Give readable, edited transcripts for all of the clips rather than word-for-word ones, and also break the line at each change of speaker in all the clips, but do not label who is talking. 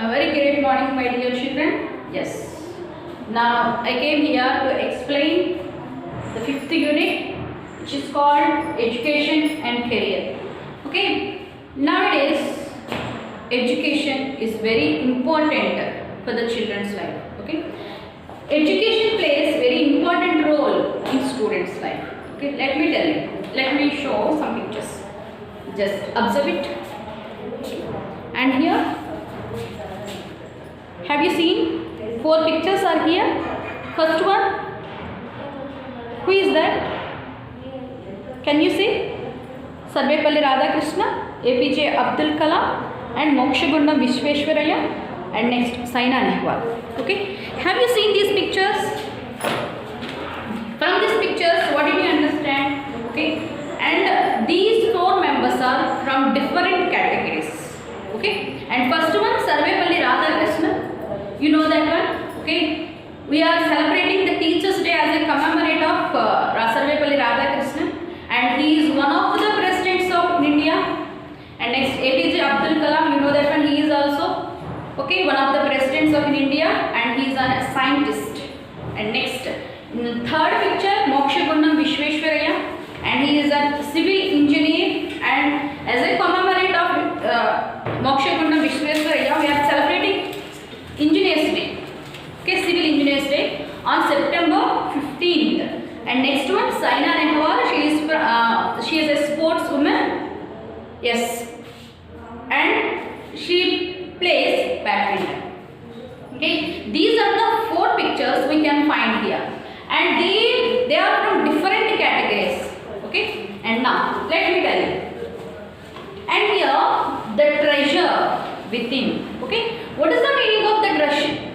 A very great morning, my dear children. Yes. Now I came here to explain the fifth unit, which is called Education and Career. Okay. Nowadays, education is very important for the children's life. Okay. Education plays very important role in students' life. Okay. Let me tell you. Let me show some pictures. Just observe it. And here, have you seen 4 pictures are here? First one, who is that? Can you see? Sarvepalli Radhakrishna, APJ Abdul Kalam, and Mokshagundam Vishveshwaraya, and next Saina Nehwal. Okay, have you seen these pictures? From these pictures, what did you understand? Okay, and these 4 members are from different categories. Okay, and first one, Sarvepalli Radhakrishna. You know that one? Okay, we are celebrating the Teachers' Day as a commemorate of Sarvepalli Radhakrishna, and he is one of the presidents of India. And next, APJ Abdul Kalam. You know that one? He is also one of the presidents of India, and he is a scientist. And next, in the third picture, Mokshagundam Vishveshwaraya, and he is a civil engineer. And as a commemorate of Mokshagundam Vishveshwaraya, we are celebrating Engineers Day. Okay, Civil Engineers Day on September 15th. And next one, Saina Nehwal. She is a sportswoman. Yes, and she plays badminton. Okay, these are the 4 pictures we can find here, and they are from different categories. Okay, and now let me tell you. And here, the treasure within. Okay, what is the meaning of the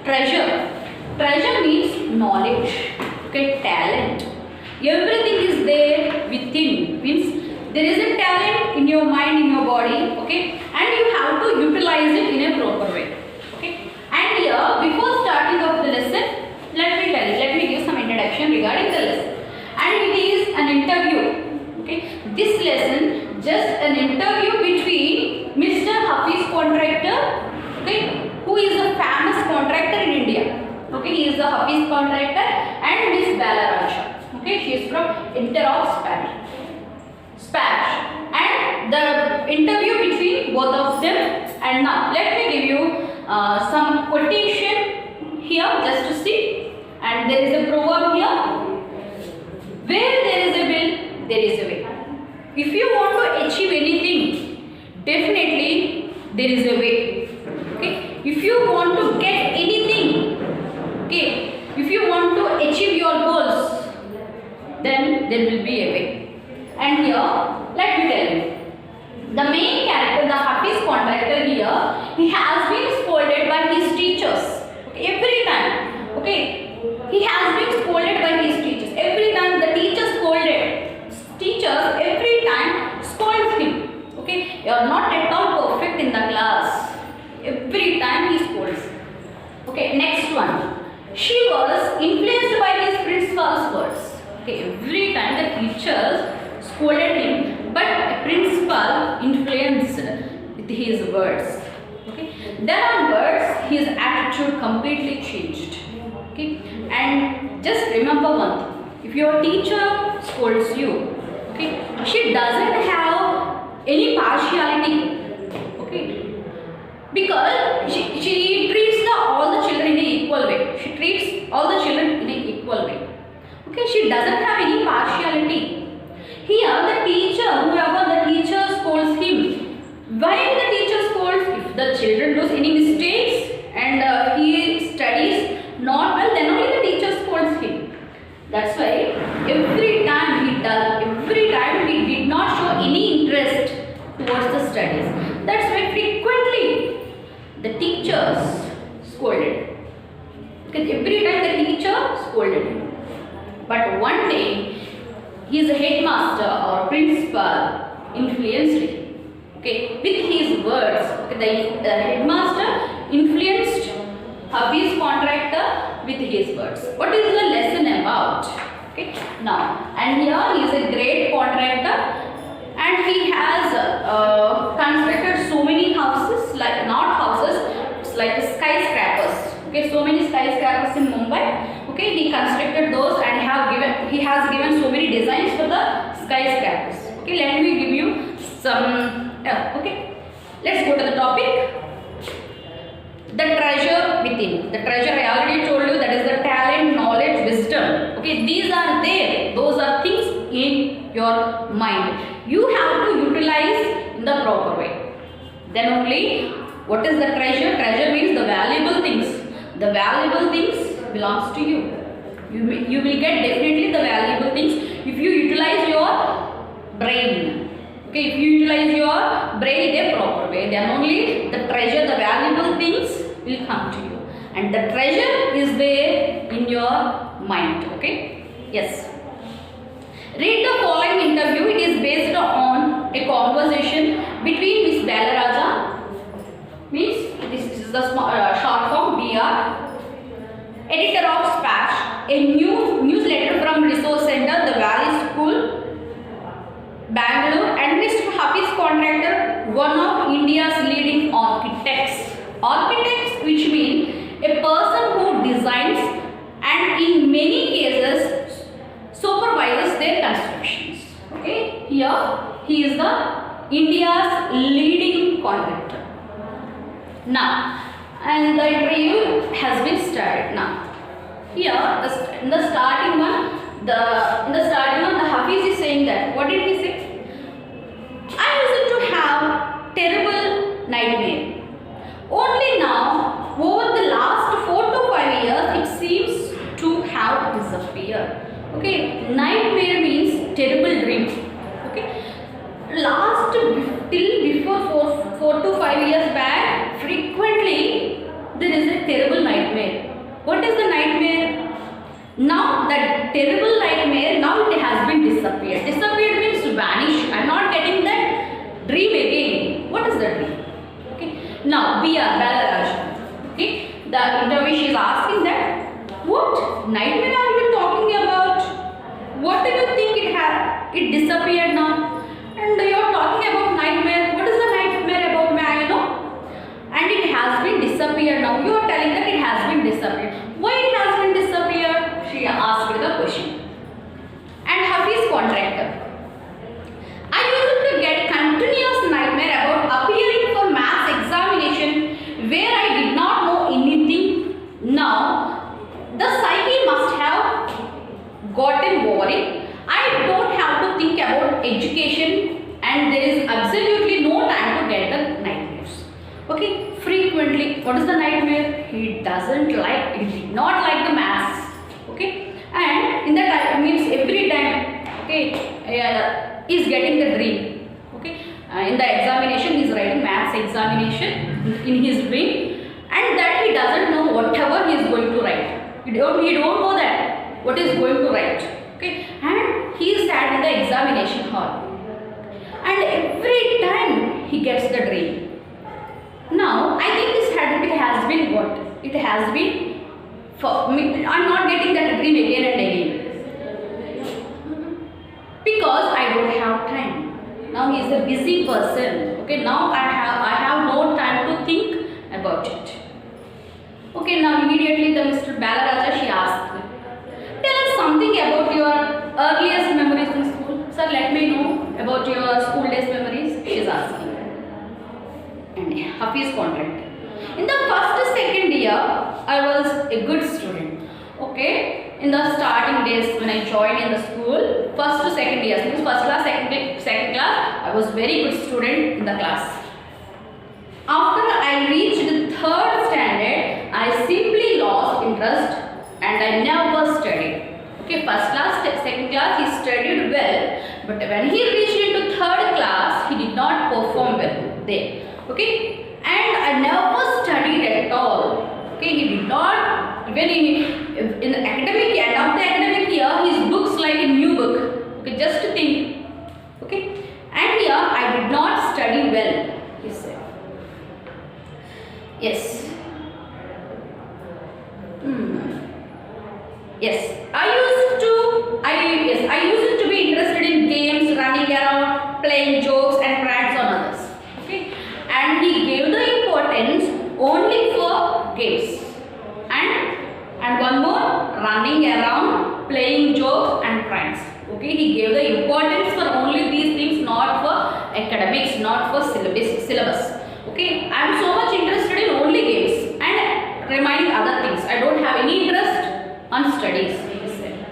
treasure? Treasure means knowledge. Okay, talent. Everything is there within. Means there is a talent in your mind, in your body. Okay, and you have to utilize it in a proper way. Okay, and here, before starting of the lesson, let me tell you. Let me give some introduction regarding the lesson. And it is an interview. Okay, this lesson just an interview between Mr. Hafiz Contractor. Okay, who is a famous contractor in India. Okay, he is the Hafiz Contractor, and Miss Balaraja. Okay, she is from Interox Spanish. And the interview between both of them. And now let me give you some quotation here just to see. And there is a proverb here. Where there is a will, there is a way. If you want to achieve anything, definitely there is a way. Okay, if you want to get anything, okay, if you want to achieve your goals, then there will be a way. And here, let me tell you, the main character, the Hafiz Contractor here, he has been scolded by his teachers. Okay, every time. Okay, he has been scolded by his teachers. Every time the teacher scolded. Teachers every time scolds him. Okay, you are not at all perfect in the class. Every time he scolds. Okay, next one. She was influenced by his principal's words. Okay, every time the teachers scolded him, but the principal influenced with his words. Okay, then onwards his attitude completely changed. Okay, and just remember one thing: if your teacher scolds you, okay, she doesn't have any partiality. Okay, because she treats all the children in an equal way. She treats all the children in an equal way. Okay, she doesn't have any partiality. Here the teacher, whoever the teacher scolds him, why the teacher scolds? If the children do any mistakes and he studies not well, then only the teacher scolds him. That's why every time he did not show any interest towards the studies. That's why frequently the teachers scolded. Because every time the teacher scolded him. But one day his headmaster or principal influenced him. Okay, with his words. Okay, the headmaster influenced Hafiz Contractor with his words. What is the lesson about? Okay, now, and here he is a great contractor, and he has constructed so many houses, like not houses, it's like skyscrapers. Okay, so many skyscrapers in Mumbai. Okay, he constructed those and he has given so many designs for the skyscrapers. Okay, let me give you some. Okay, let's go to the topic. The treasure within. The treasure I already told you, that is the talent, knowledge, wisdom. Okay, these are there. Those are things in your mind. You have to utilize in the proper way. Then only, what is the treasure? Treasure means the valuable things. The valuable things belongs to you. You will get definitely the valuable things if you utilize your brain. Okay, if you utilize your brain in a proper way, then only the treasure, the valuable things will come to you. And the treasure is there in your mind. Okay, yes. Read the following interview. It is based on a conversation between Miss Balaraja, means this is the short form BR, editor of Splash, a newsletter from Resource Center, the Valley School, Bangalore, and Mr. Hafiz Contractor, one of India's leading architects. Architects, which mean a person who designs and in many cases supervises their constructions. Okay, here he is the India's leading contractor. Now, and the interview has been started now. Here, in the starting one, the Hafiz is saying that, what did he say? I used to have terrible nightmare. Only now, over the last 4 to 5 years, it seems to have disappeared. Okay, nightmare means terrible dream. Okay, till before 4 to 5 years back, frequently there is a terrible nightmare. What is the nightmare? Now that terrible nightmare, now it has been disappeared. Disappeared means vanish. I am not getting that dream again. What is the dream? Okay. Now BR Balaraj. Okay. The interview she is asking that, what nightmare are you talking about? What do you think it disappeared now? And you are talking about nightmare. What is the nightmare about, may I know? And it has been disappeared now. You are telling that it has been disappeared. Why it has been disappeared? She asked the question. And Hafiz Contractor. I used to get continuous nightmare about appearing for maths examination where I did not know anything. Now, the psyche must have gotten over it. I don't have to think about education and there is absolutely no time to get the nightmares. Okay, frequently, what is the nightmare? He did not like the maths. Okay, and in that means every time, okay, is getting the dream. Okay, in the examination, he is writing maths examination in his dream, and that he doesn't know whatever he is going to write. He don't know that what is going to write. Okay, and he is sat in the examination hall, and every time he gets the dream. Now, I think this habit has been what? It has been, for me, I am not getting that dream again and again. Because I don't have time. Now he is a busy person. Okay, now I have no time to think about it. Okay, now immediately the Mr. Balaraja, she asked, tell us something about your earliest memories in school. Sir, let me know about your school days memories. She is asking. And Hafiz Contractor. In the first, second year, I was a good student. Okay, in the starting days when I joined in the school, first to second years, means first class, second class, I was very good student in the class. After I reached the third standard, I simply lost interest and I never studied. Okay, first class, second class, he studied well, but when he reached into third class, he did not perform well there. Okay, and I never studied at all. Okay, he did not, even in the academic end of the academic year, his books like a new book. Okay, just to think. Okay, and here I did not study well, he said. Yes. Yes, I used to be interested in games, running around, playing jokes and pranks on others. Okay, and he gave the importance only for games. And one more, running around, playing jokes and pranks. Okay, he gave the importance for only these things, not for academics, not for syllabus. Okay, I am so much interested in only games and reminding other things. I don't have any interest on studies, he said.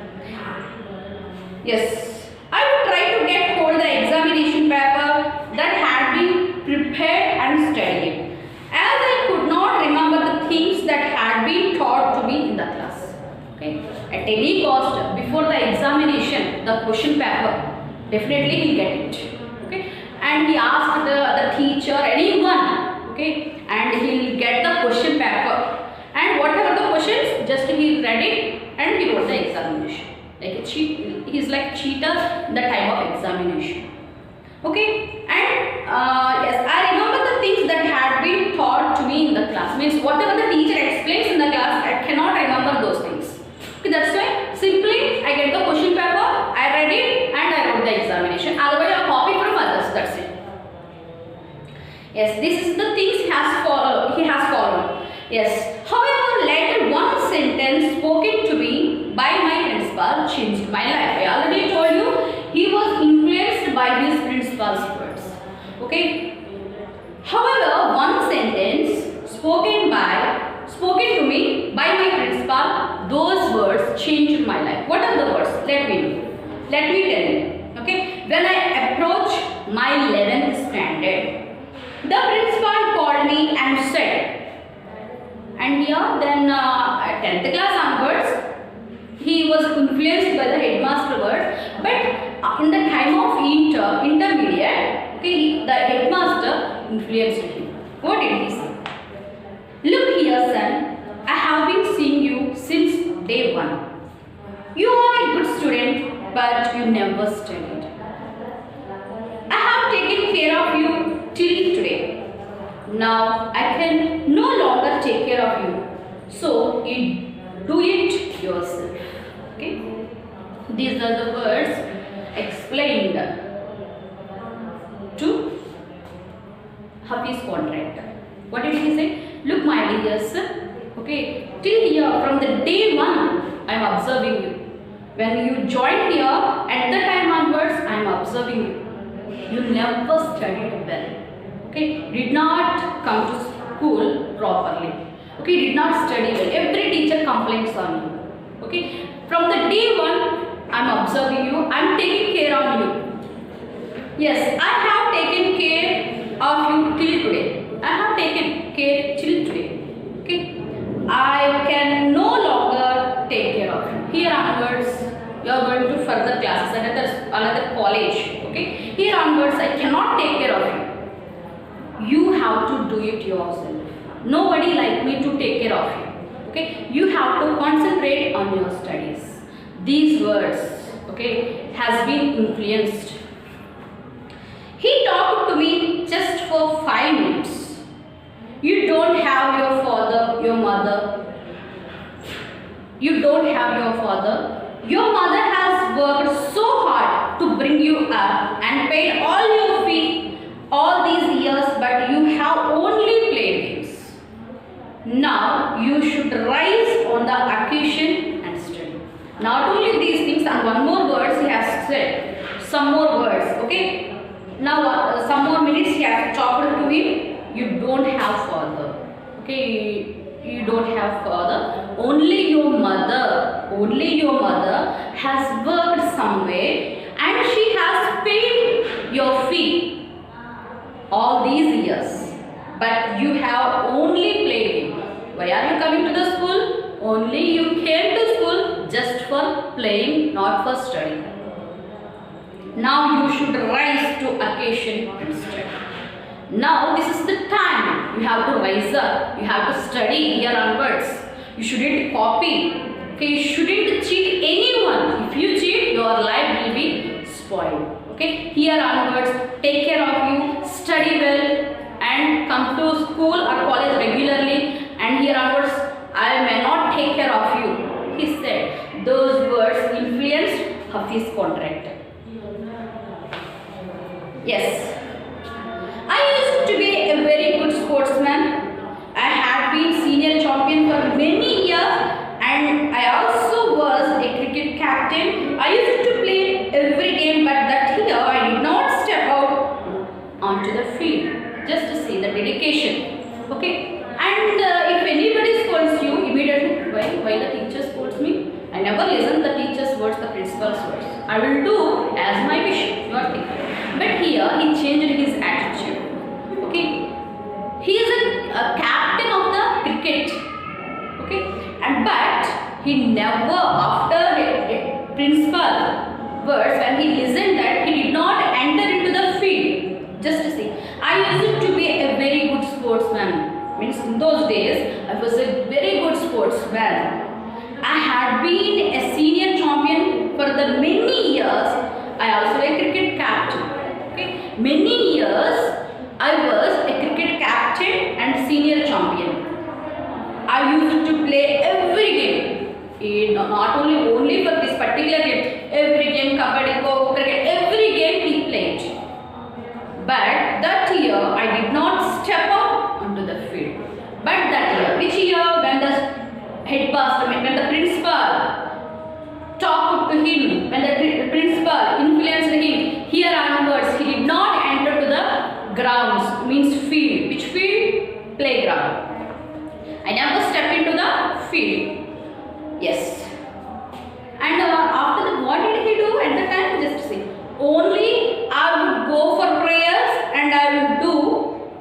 Yes, I would try to get hold the examination paper that had been prepared and studied, as I could not remember the things that had been taught to me in the class. Okay, at any cost, before the examination, the question paper, definitely he'll get it. Okay, and he asked the teacher, anyone, okay, and he'll get the question paper, and whatever the questions, just he read it and he wrote the examination. Like a cheat, he's like cheater in the time of examination. Okay, and yes, I remember the things that had been taught to me in the class. Means whatever the teacher explains in the class, I cannot remember those things. Okay, that's why simply I get the question paper, I read it, and I wrote the examination. Otherwise, I copy from others. That's it. Yes, this is the things he has followed. Yes. However, later one sentence spoken to me by my principal changed my life. I already told you he was influenced by his principal's words. Okay. However, one sentence spoken to me by my principal, those words changed my life. What are the words? Let me tell you. Okay. When I approached my 11th standard, the principal called me and said, and here then 10th class onwards, he was influenced by the headmaster words, but in the time of intermediate, okay, the headmaster influenced him. What did he say? Look here, son, I have been seeing you since day one. You are a good student, but you never studied. I have taken care of you till today. Now I can no longer take care of you, so you do it yourself. Okay, these are the words explained to Hafiz contractor. What did he say? Look, my dear sir, okay, till here, from the day one, I am observing you. When you joined here, at the time onwards, I am observing you. You never studied well. Okay, did not come to school properly. Okay, did not study well. Every teacher complains on you. Okay, from the day one, I am observing you. I am taking care of you. Yes, I have taken care of you till today. I have taken care till today. Okay, I can no longer take care of you. Here onwards, you are going to further classes, another college. Okay, here onwards, I cannot take care of you. You have to do it yourself. Nobody like me to take care of you. Okay, you have to concentrate on your studies. These words, okay, has been influenced. He talked to me just for 5 minutes. You don't have your father, your mother. You don't have your father. Your mother has worked so hard to bring you up and paid all your fee all these years, but you have only played games. Now you should rise on the occasion and study. Not only these things, and one more words he has said. Some more words, okay. Now some more minutes he has talked to him. You don't have father, okay. You don't have father. Only your mother has worked somewhere, and she has paid your fee all these years, but you have only played game. Why are you coming to the school? Only you came to school just for playing, not for studying. Now you should rise to occasion and study. Now this is the time you have to rise up. You have to study here onwards. You shouldn't copy. Okay, you shouldn't cheat anyone. If you cheat, your life will be spoiled. Okay, here onwards, take care of you, study well, and come to school or college regularly. And here onwards, I may not take care of you. He said those words influenced Hafiz contractor. Yes, I used to be a very good sportsman. I had been senior chalk Okay, and if anybody scolds you, immediately why the teacher scolds me? I never listen the teacher's words, the principal's words. I will do as my wish. You are thinking. But here he changed his attitude. Okay, he is a captain of the cricket. Okay, and but he never, after principal words, when he listened that, he did not enter into the field. Just to see, I used to be a very good sportsman. Means in those days, I was a very good sportsman. I had been a senior champion for the many years. I also a cricket captain. Okay, many years I was a cricket captain and senior champion. I used to play every game, not only for this particular game. Every game, kabaddi, kho, cricket, every game he played. But that year I did not step out onto the field. But that year, which year? When the headmaster, when the principal talked to him, when the principal influenced him, here onwards he did not enter to the grounds, means field. Which field? Playground. I never stepped into the field. Yes. And after that, what did he do at the time? Just see. Only I would go for prayers and I would do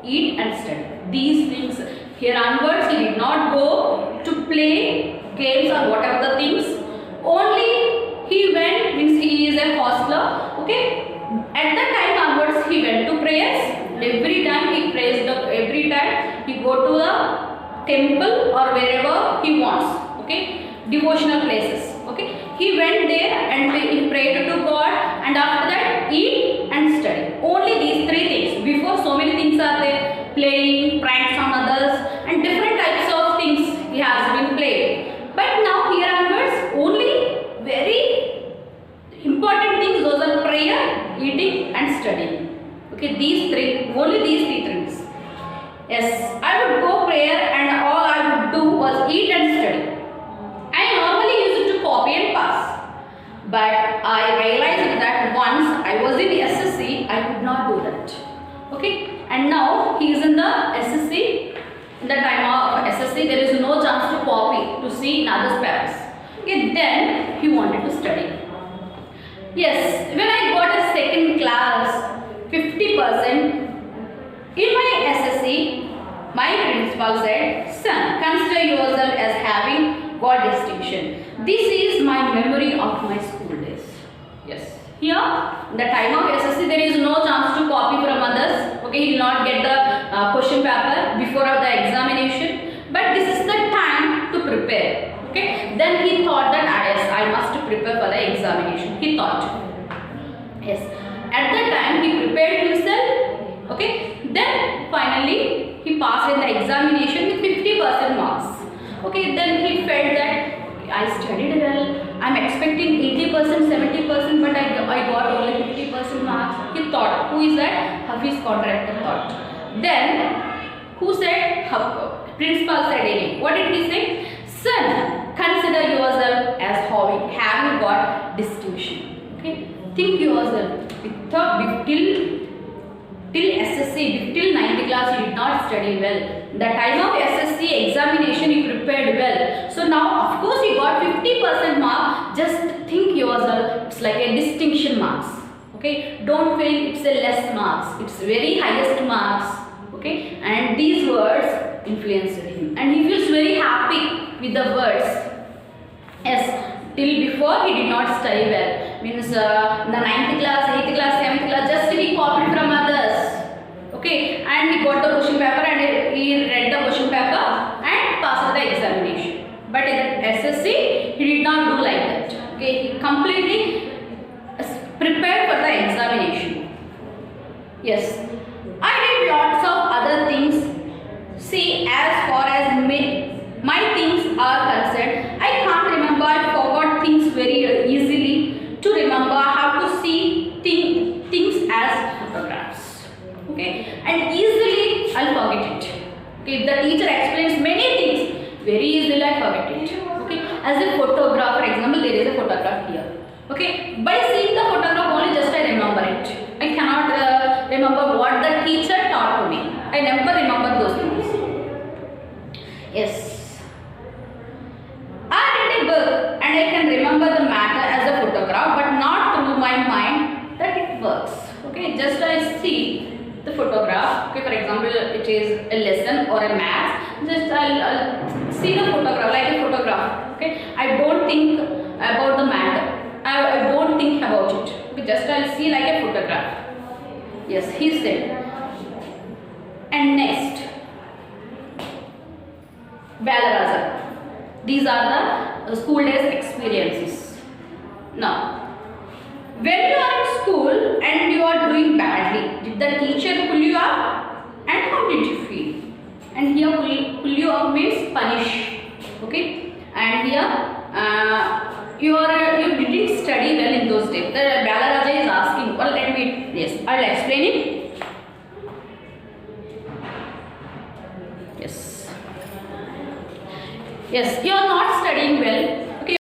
eat and study. These things. Here onwards, he did not go to play games or whatever the things. Only he went, means he is a hostler. Okay. At that time onwards, he went to prayers. Every time he prays, every time he go to the temple or wherever he wants. Okay. Devotional places. Okay. He went there and he prayed to God, and after that eat and study. Only these three things. Before, so many things are there. Playing, pranks on others, and different types of things he has been played. But now here onwards, only very important things, those are prayer, eating and studying. Okay, these three, only these three things. Yes, I would go prayer and all I would do was eat and study. I normally used to copy and pass. But I realized that once I was in SSC, I could not do that. Okay, and now he is in the SSC. In the time of SSC, there is no chance to copy, to see in others' papers. Okay, then he wanted to study. Yes, when I got a second class, 50%, in my SSC, my principal said, son, consider yourself as having got distinction. This is my memory of my school days. Yes. Here, in the time of SSC, there is no chance to copy from others. Okay, he will not get the question paper before the examination. But this is the time to prepare. Okay, then he thought that yes, I must prepare for the examination. He thought. Yes. At that time, he prepared himself. Okay, then finally he passed in the examination with 50% marks. Okay, then he felt that I studied well. I'm expecting 80%, 70%, but I got only 50% marks. He thought, who is that? Hafiz contractor thought. Then, who said? Principal said again. What did he say? Son, consider yourself as having got distinction. Okay, think yourself. Till SSC, till 9th class, you did not study well. The time of SSC examination, you prepared well. So now, of course, you got 50% mark. Just think yourself, it's like a distinction marks. Okay, don't feel it's a less marks. It's very highest marks. Okay, and these words influenced him, and he feels very happy with the words. Yes, till before he did not study well. Means in the 9th class, 8th class, 7th class, just he copied from others. Okay, and he got the question paper and he read the question paper and passed the examination. But in the SSC, he did not do like that. Okay, he completely prepared for the examination. Yes, I did lots of other things. See, as far as my things are concerned, I can't remember. I forgot things very easily. To remember how to see things as photographs. Okay, and easily I'll forget it. Okay, if the teacher explains many things, very easily I forget it. Okay, as a photograph, for example, there is a photograph here. Okay, by seeing the photograph only, just I remember it. I cannot remember what the teacher taught to me. I never remember those things. Yes. I read a book and I can remember the matter as a photograph, but not through my mind that it works. Okay, just I see the photograph. Okay, for example, it is a lesson or a math. Just I'll see the photograph like a photograph. Okay, I don't think about the matter. I don't think about it. Okay, just I'll see like a photograph. Yes, he said. And next, Balaraja. These are the school days experiences. Now, when you are in school and you are doing badly, did the teacher pull you up? And how did you feel? And here pull you up means punish. Okay? And here you didn't study well in those days. The Balaraja is asking. Well, yes, I'll explain it. Yes. Yes, you are not studying well.